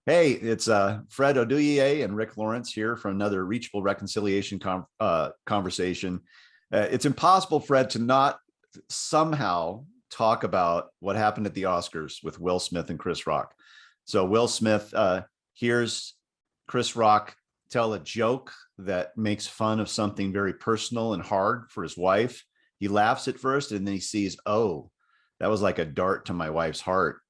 Hey, it's Fred Oduye and Rick Lawrence here for another Reachable Reconciliation conversation. It's impossible, Fred, to not somehow talk about what happened at the Oscars with Will Smith and Chris Rock. So Will Smith hears Chris Rock tell a joke that makes fun of something very personal and hard for his wife. He laughs at first, and then he sees, oh, that was like a dart to my wife's heart.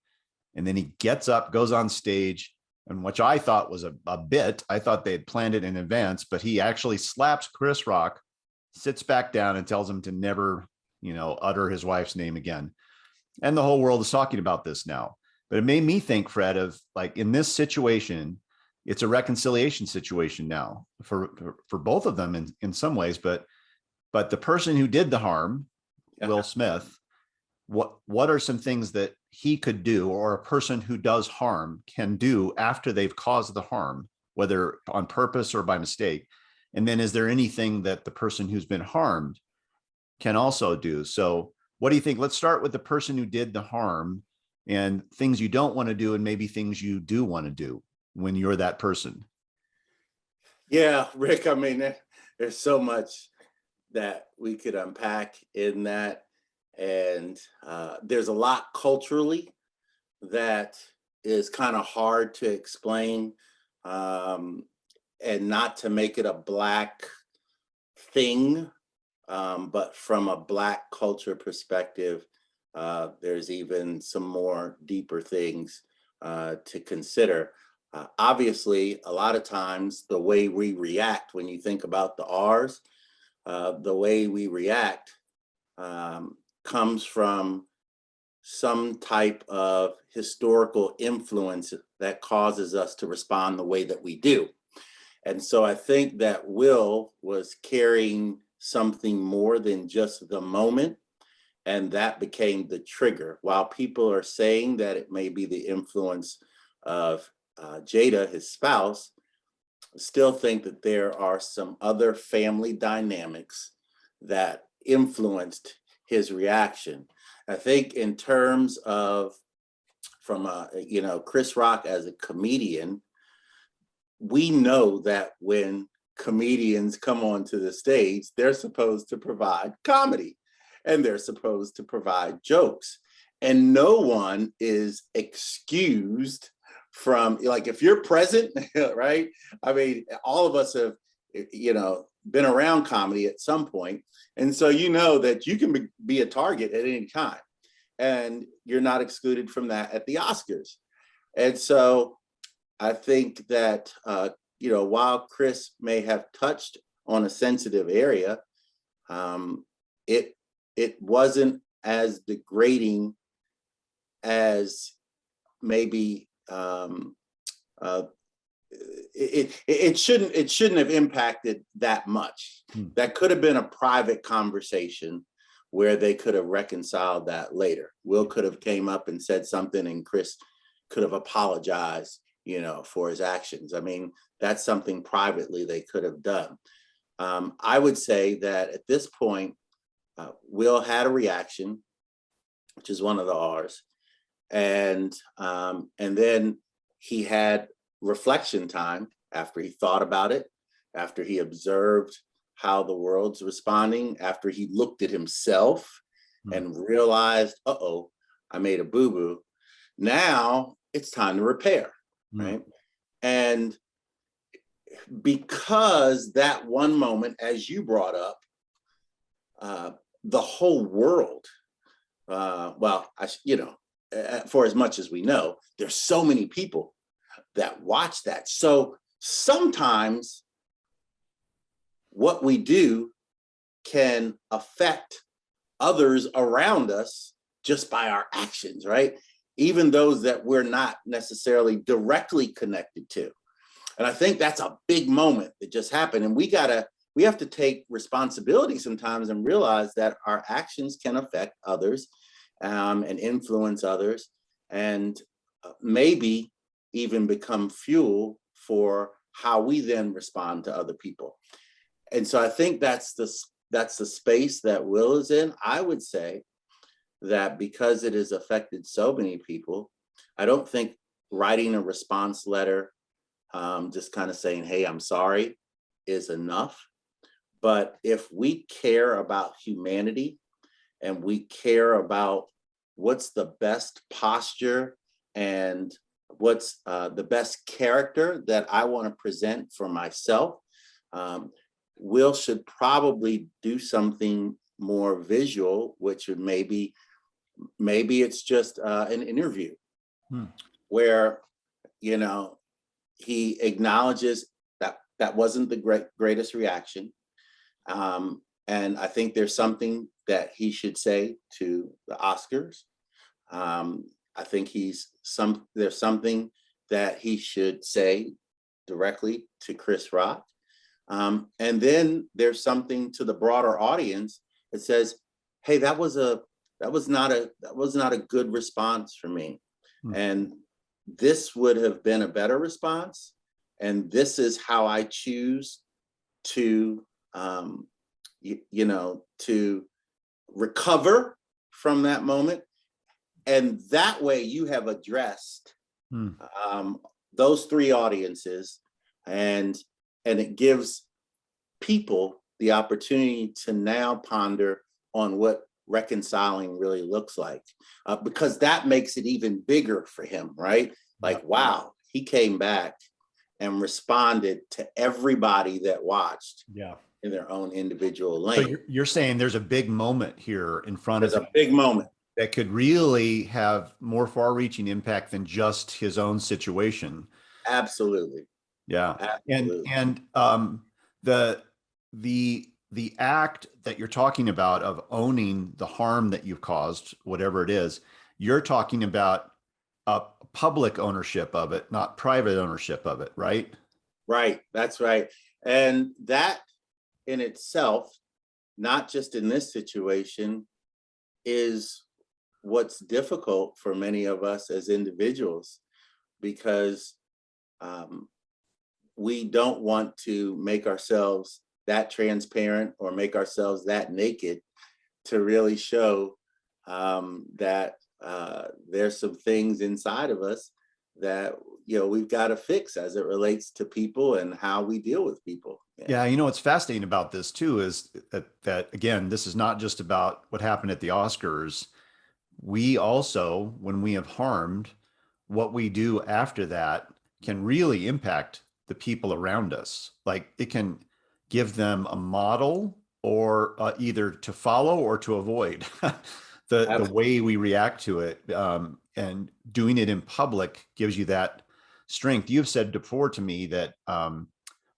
And then he gets up, goes on stage, and which I thought was a bit. I thought they had planned it in advance, but he actually slaps Chris Rock, sits back down, and tells him to never, utter his wife's name again. And the whole world is talking about this now. But it made me think, Fred, of like in this situation, it's a reconciliation situation now for both of them in some ways. But the person who did the harm, Will Smith, what are some things that he could do, or a person who does harm can do after they've caused the harm, whether on purpose or by mistake? And then is there anything that the person who's been harmed can also do? So what do you think? Let's start with the person who did the harm and things you don't want to do, and maybe things you do want to do when you're that person. Yeah, Rick, I mean, there's so much that we could unpack in that. And there's a lot culturally that is kind of hard to explain, and not to make it a Black thing, but from a Black culture perspective, there's even some more deeper things to consider. Obviously, a lot of times the way we react when you think about the R's, the way we react comes from some type of historical influence that causes us to respond the way that we do. And so I think that Will was carrying something more than just the moment, and that became the trigger. While people are saying that it may be the influence of Jada, his spouse, I still think that there are some other family dynamics that influenced his reaction. I think in terms of from Chris Rock as a comedian, we know that when comedians come onto the stage, they're supposed to provide comedy and they're supposed to provide jokes. And no one is excused from, like, if you're present, right? I mean, all of us have, been around comedy at some point. And so you know that you can be a target at any time. And you're not excluded from that at the Oscars. And so I think that, while Chris may have touched on a sensitive area, it wasn't as degrading as maybe it shouldn't have impacted that much. That could have been a private conversation where they could have reconciled that later. Will could have came up and said something, and Chris could have apologized, for his actions. I mean, that's something privately they could have done. I would say that at this point, Will had a reaction, which is one of the R's, and then he had reflection time after he thought about it, after he observed how the world's responding, after he looked at himself and realized, uh-oh, I made a boo-boo. Now it's time to repair, right? And because that one moment, as you brought up, the whole world, for as much as we know, there's so many people that watch that. So sometimes what we do can affect others around us just by our actions, right? Even those that we're not necessarily directly connected to. And I think that's a big moment that just happened. And we have to take responsibility sometimes and realize that our actions can affect others and influence others, and maybe even become fuel for how we then respond to other people. And so I think that's the space that Will is in. I would say that because it has affected so many people, I don't think writing a response letter, just kind of saying, hey, I'm sorry, is enough. But if we care about humanity and we care about what's the best posture and what's the best character that I want to present for myself, Will should probably do something more visual, which would maybe it's just an interview where, you know, he acknowledges that that wasn't the greatest reaction. And I think there's something that he should say to the Oscars. I think there's something that he should say directly to Chris Rock. And then there's something to the broader audience that says, hey, that was not a good response for me. And this would have been a better response. And this is how I choose to, to recover from that moment. And that way you have addressed those three audiences, and it gives people the opportunity to now ponder on what reconciling really looks like, because that makes it even bigger for him, right? Like, wow, he came back and responded to everybody that watched in their own individual lane. So you're saying there's a big moment here in front of him. There's a big moment that could really have more far-reaching impact than just his own situation. Absolutely. Yeah. Absolutely. And the act that you're talking about of owning the harm that you've caused, whatever it is, you're talking about a public ownership of it, not private ownership of it, right? Right. That's right. And that in itself, not just in this situation, is what's difficult for many of us as individuals, because we don't want to make ourselves that transparent or make ourselves that naked to really show that there's some things inside of us that, you know, we've got to fix as it relates to people and how we deal with people. Yeah, you know, what's fascinating about this too is that again, this is not just about what happened at the Oscars. We also, when we have harmed, what we do after that can really impact the people around us. Like it can give them a model or either to follow or to avoid the way we react to it. And doing it in public gives you that strength. You've said before to me that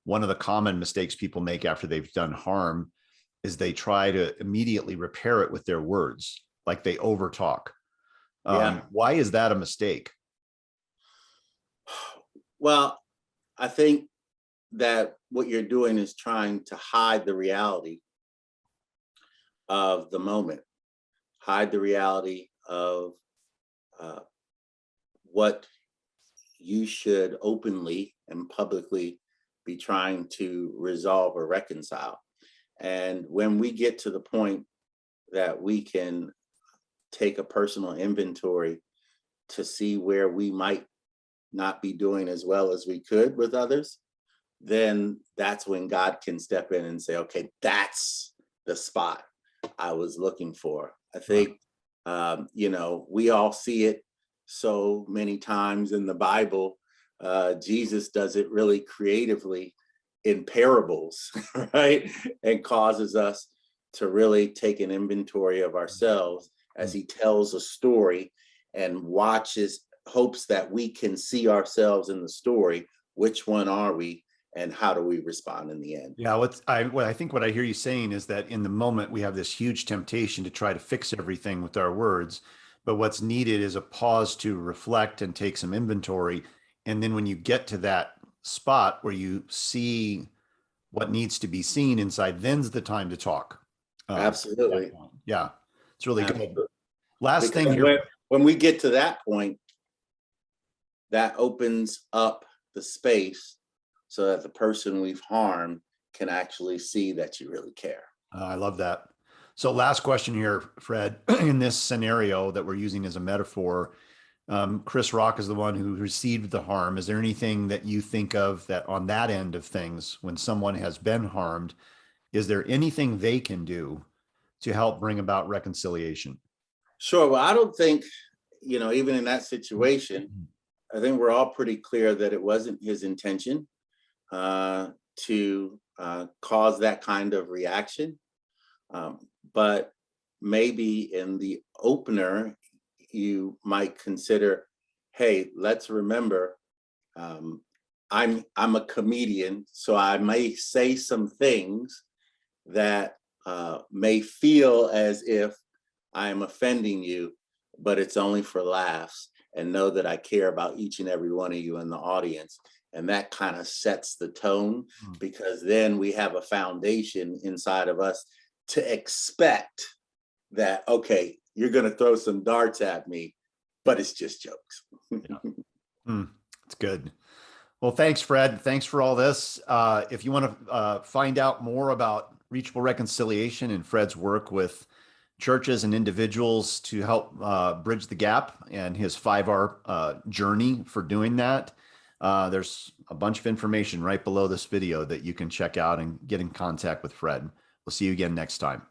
one of the common mistakes people make after they've done harm is they try to immediately repair it with their words, like they overtalk. Why is that a mistake? Well, I think that what you're doing is trying to hide the reality of the moment, hide the reality of what you should openly and publicly be trying to resolve or reconcile. And when we get to the point that we can take a personal inventory to see where we might not be doing as well as we could with others, then that's when God can step in and say, okay, that's the spot I was looking for. I think, we all see it so many times in the Bible. Jesus does it really creatively in parables, right? And causes us to really take an inventory of ourselves as he tells a story and hopes that we can see ourselves in the story. Which one are we? And how do we respond in the end? Yeah, what I think what I hear you saying is that in the moment we have this huge temptation to try to fix everything with our words, but what's needed is a pause to reflect and take some inventory. And then when you get to that spot where you see what needs to be seen inside, then's the time to talk. Absolutely. Yeah, it's really Absolutely. good. Last Because thing here. when we get to that point, that opens up the space so that the person we've harmed can actually see that you really care. I love that. So last question here, Fred, in this scenario that we're using as a metaphor, Chris Rock is the one who received the harm. Is there anything that you think of that on that end of things, when someone has been harmed, is there anything they can do to help bring about reconciliation? Sure. Well, I don't think, even in that situation, I think we're all pretty clear that it wasn't his intention to cause that kind of reaction. But maybe in the opener, you might consider, hey, let's remember, um, I'm a comedian, so I may say some things that may feel as if I am offending you, but it's only for laughs. And know that I care about each and every one of you in the audience. And that kind of sets the tone, because then we have a foundation inside of us to expect that, okay, you're going to throw some darts at me, but it's just jokes. It's good. Well, thanks, Fred. Thanks for all this. If you want to find out more about Reachable Reconciliation and Fred's work with churches and individuals to help bridge the gap and his 5R journey for doing that, there's a bunch of information right below this video that you can check out and get in contact with Fred. We'll see you again next time.